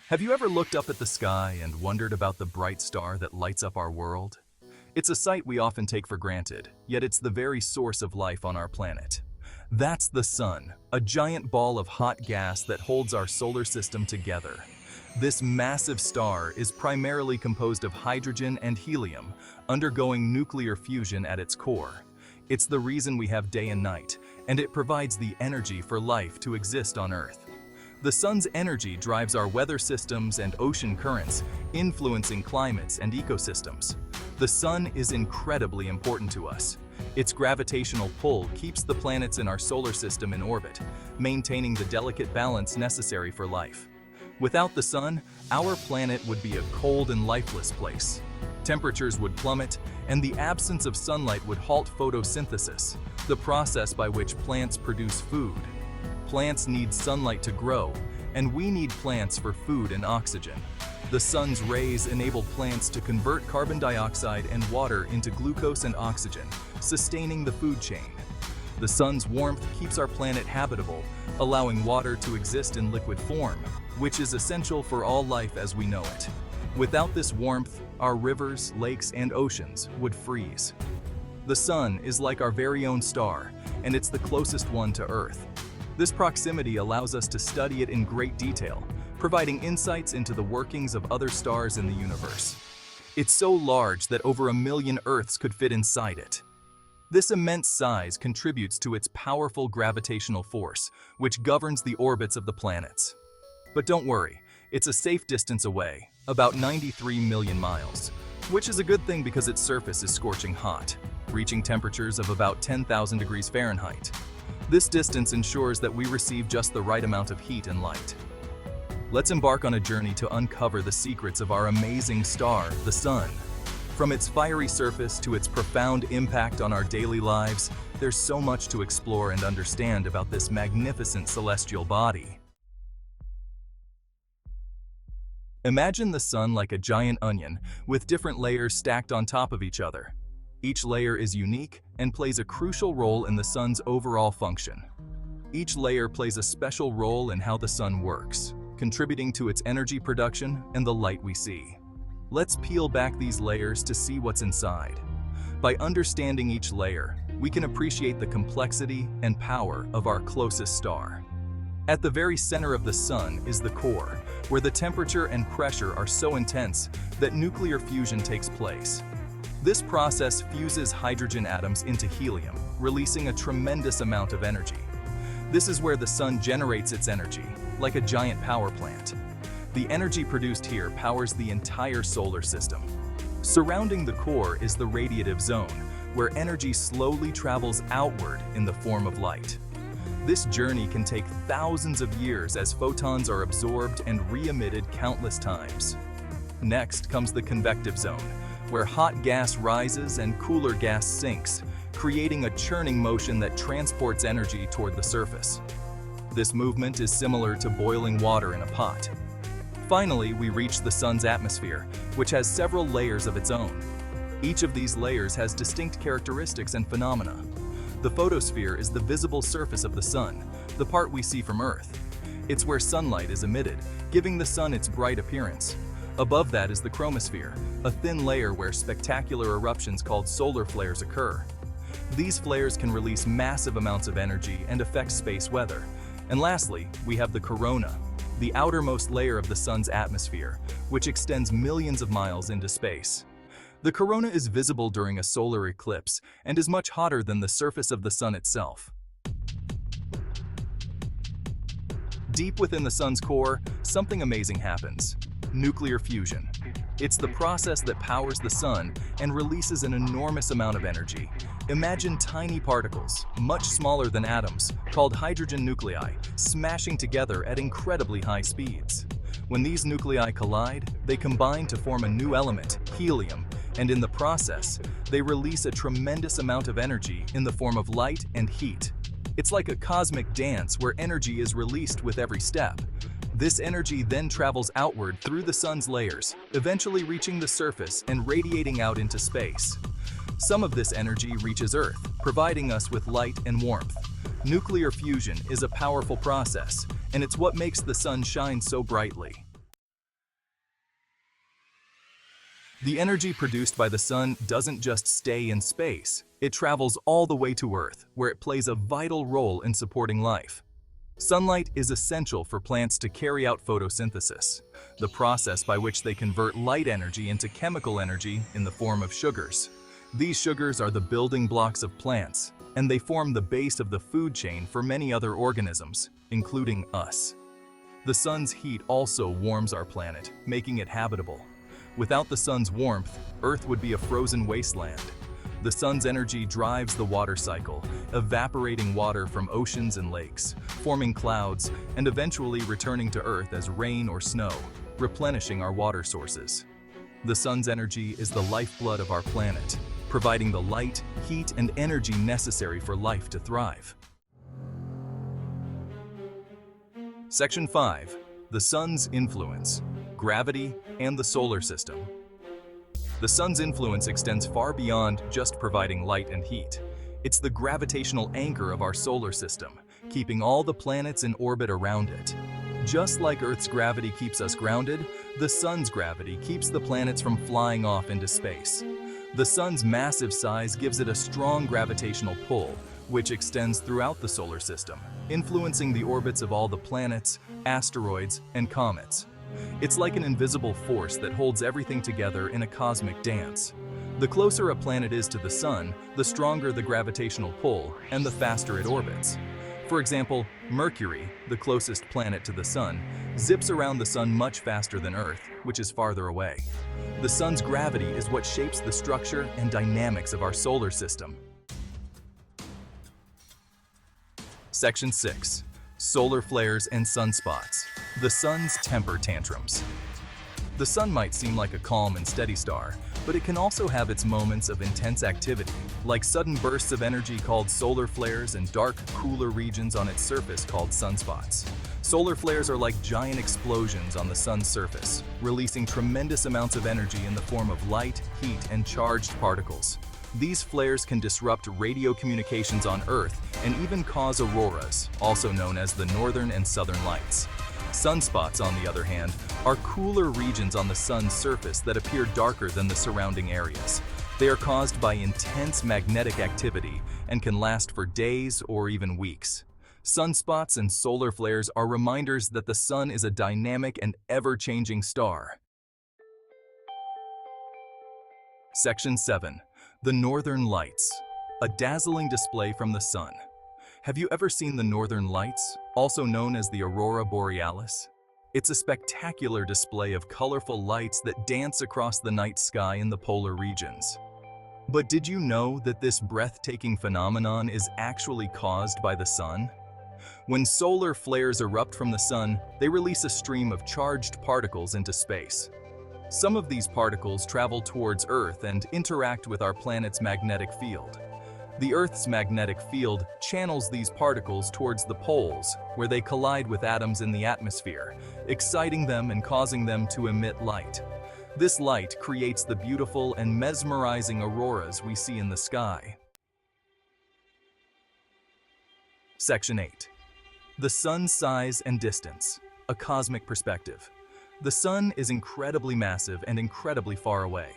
Have you ever looked up at the sky and wondered about the bright star that lights up our world? It's a sight we often take for granted, yet it's the very source of life on our planet. That's the sun, a giant ball of hot gas that holds our solar system together. This massive star is primarily composed of hydrogen and helium, undergoing nuclear fusion at its core. It's the reason we have day and night, and it provides the energy for life to exist on Earth. The sun's energy drives our weather systems and ocean currents, influencing climates and ecosystems. The sun is incredibly important to us. Its gravitational pull keeps the planets in our solar system in orbit, maintaining the delicate balance necessary for life. Without the sun, our planet would be a cold and lifeless place. Temperatures would plummet, and the absence of sunlight would halt photosynthesis, the process by which plants produce food. Plants need sunlight to grow, and we need plants for food and oxygen. The sun's rays enable plants to convert carbon dioxide and water into glucose and oxygen, sustaining the food chain. The sun's warmth keeps our planet habitable, allowing water to exist in liquid form, which is essential for all life as we know it. Without this warmth, our rivers, lakes, and oceans would freeze. The sun is like our very own star, and it's the closest one to Earth. This proximity allows us to study it in great detail, providing insights into the workings of other stars in the universe. It's so large that over 1 million Earths could fit inside it. This immense size contributes to its powerful gravitational force, which governs the orbits of the planets. But don't worry, it's a safe distance away, about 93 million miles, which is a good thing because its surface is scorching hot, reaching temperatures of about 10,000 degrees Fahrenheit. This distance ensures that we receive just the right amount of heat and light. Let's embark on a journey to uncover the secrets of our amazing star, the sun. From its fiery surface to its profound impact on our daily lives, there's so much to explore and understand about this magnificent celestial body. Imagine the sun like a giant onion with different layers stacked on top of each other. Each layer is unique and plays a crucial role in the sun's overall function. Each layer plays a special role in how the sun works, contributing to its energy production and the light we see. Let's peel back these layers to see what's inside. By understanding each layer, we can appreciate the complexity and power of our closest star. At the very center of the sun is the core, where the temperature and pressure are so intense that nuclear fusion takes place. This process fuses hydrogen atoms into helium, releasing a tremendous amount of energy. This is where the sun generates its energy, like a giant power plant. The energy produced here powers the entire solar system. Surrounding the core is the radiative zone, where energy slowly travels outward in the form of light. This journey can take thousands of years as photons are absorbed and re-emitted countless times. Next comes the convective zone, where hot gas rises and cooler gas sinks, creating a churning motion that transports energy toward the surface. This movement is similar to boiling water in a pot. Finally, we reach the sun's atmosphere, which has several layers of its own. Each of these layers has distinct characteristics and phenomena. The photosphere is the visible surface of the sun, the part we see from Earth. It's where sunlight is emitted, giving the sun its bright appearance. Above that is the chromosphere, a thin layer where spectacular eruptions called solar flares occur. These flares can release massive amounts of energy and affect space weather. And lastly, we have the corona, the outermost layer of the sun's atmosphere, which extends millions of miles into space. The corona is visible during a solar eclipse and is much hotter than the surface of the sun itself. Deep within the sun's core, something amazing happens. Nuclear fusion. It's the process that powers the sun and releases an enormous amount of energy. Imagine tiny particles, much smaller than atoms, called hydrogen nuclei, smashing together at incredibly high speeds. When these nuclei collide, they combine to form a new element, helium, and in the process, they release a tremendous amount of energy in the form of light and heat. It's like a cosmic dance where energy is released with every step. This energy then travels outward through the sun's layers, eventually reaching the surface and radiating out into space. Some of this energy reaches Earth, providing us with light and warmth. Nuclear fusion is a powerful process, and it's what makes the sun shine so brightly. The energy produced by the sun doesn't just stay in space, it travels all the way to Earth, where it plays a vital role in supporting life. Sunlight is essential for plants to carry out photosynthesis, the process by which they convert light energy into chemical energy in the form of sugars. These sugars are the building blocks of plants, and they form the base of the food chain for many other organisms, including us. The sun's heat also warms our planet, making it habitable. Without the sun's warmth, Earth would be a frozen wasteland. The sun's energy drives the water cycle, evaporating water from oceans and lakes, forming clouds, and eventually returning to Earth as rain or snow, replenishing our water sources. The sun's energy is the lifeblood of our planet, providing the light, heat, and energy necessary for life to thrive. Section 5. The sun's influence, gravity, and the solar system. The sun's influence extends far beyond just providing light and heat. It's the gravitational anchor of our solar system, keeping all the planets in orbit around it. Just like Earth's gravity keeps us grounded, the sun's gravity keeps the planets from flying off into space. The sun's massive size gives it a strong gravitational pull, which extends throughout the solar system, influencing the orbits of all the planets, asteroids, and comets. It's like an invisible force that holds everything together in a cosmic dance. The closer a planet is to the sun, the stronger the gravitational pull and the faster it orbits. For example, Mercury, the closest planet to the sun, zips around the sun much faster than Earth, which is farther away. The sun's gravity is what shapes the structure and dynamics of our solar system. Section 6. Solar flares and sunspots. The sun's temper tantrums. The sun might seem like a calm and steady star, but it can also have its moments of intense activity, like sudden bursts of energy called solar flares and dark, cooler regions on its surface called sunspots. Solar flares are like giant explosions on the sun's surface, releasing tremendous amounts of energy in the form of light, heat, and charged particles. These flares can disrupt radio communications on Earth and even cause auroras, also known as the northern and southern lights. Sunspots, on the other hand, are cooler regions on the sun's surface that appear darker than the surrounding areas. They are caused by intense magnetic activity and can last for days or even weeks. Sunspots and solar flares are reminders that the sun is a dynamic and ever-changing star. Section 7. The Northern Lights. A dazzling display from the sun. Have you ever seen the Northern Lights, also known as the Aurora Borealis? It's a spectacular display of colorful lights that dance across the night sky in the polar regions. But did you know that this breathtaking phenomenon is actually caused by the sun? When solar flares erupt from the sun, they release a stream of charged particles into space. Some of these particles travel towards Earth and interact with our planet's magnetic field. The Earth's magnetic field channels these particles towards the poles, where they collide with atoms in the atmosphere, exciting them and causing them to emit light. This light creates the beautiful and mesmerizing auroras we see in the sky. Section 8. The sun's size and distance, a cosmic perspective. The sun is incredibly massive and incredibly far away.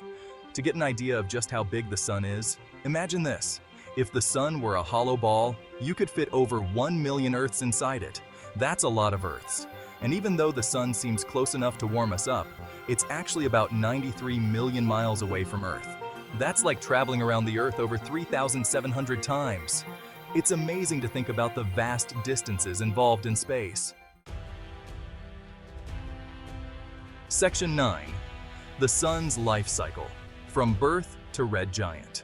To get an idea of just how big the sun is, imagine this. If the sun were a hollow ball, you could fit over 1 million Earths inside it. That's a lot of Earths. And even though the sun seems close enough to warm us up, it's actually about 93 million miles away from Earth. That's like traveling around the Earth over 3,700 times. It's amazing to think about the vast distances involved in space. Section 9. The sun's life cycle, from birth to red giant.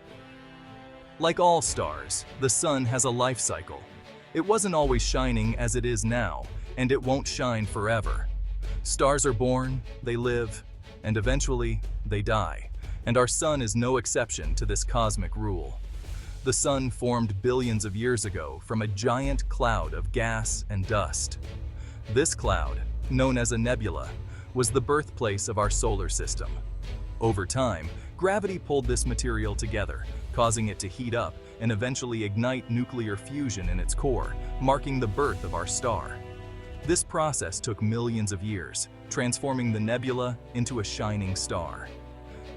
Like all stars, the sun has a life cycle. It wasn't always shining as it is now, and it won't shine forever. Stars are born, they live, and eventually they die, and our sun is no exception to this cosmic rule. The sun formed billions of years ago from a giant cloud of gas and dust. This cloud, known as a nebula, was the birthplace of our solar system. Over time, gravity pulled this material together, causing it to heat up and eventually ignite nuclear fusion in its core, marking the birth of our star. This process took millions of years, transforming the nebula into a shining star.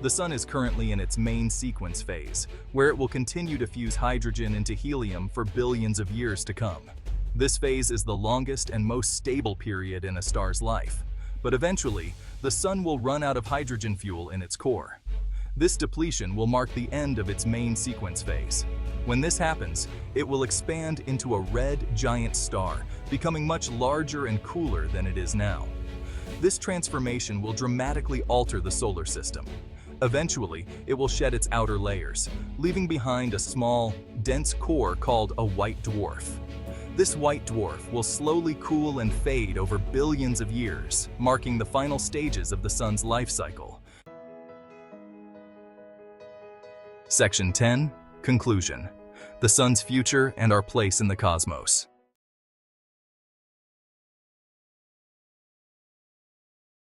The Sun is currently in its main sequence phase, where it will continue to fuse hydrogen into helium for billions of years to come. This phase is the longest and most stable period in a star's life, but eventually, the Sun will run out of hydrogen fuel in its core. This depletion will mark the end of its main sequence phase. When this happens, it will expand into a red giant star, becoming much larger and cooler than it is now. This transformation will dramatically alter the solar system. Eventually, it will shed its outer layers, leaving behind a small, dense core called a white dwarf. This white dwarf will slowly cool and fade over billions of years, marking the final stages of the Sun's life cycle. Section 10. Conclusion. The Sun's future and our place in the cosmos.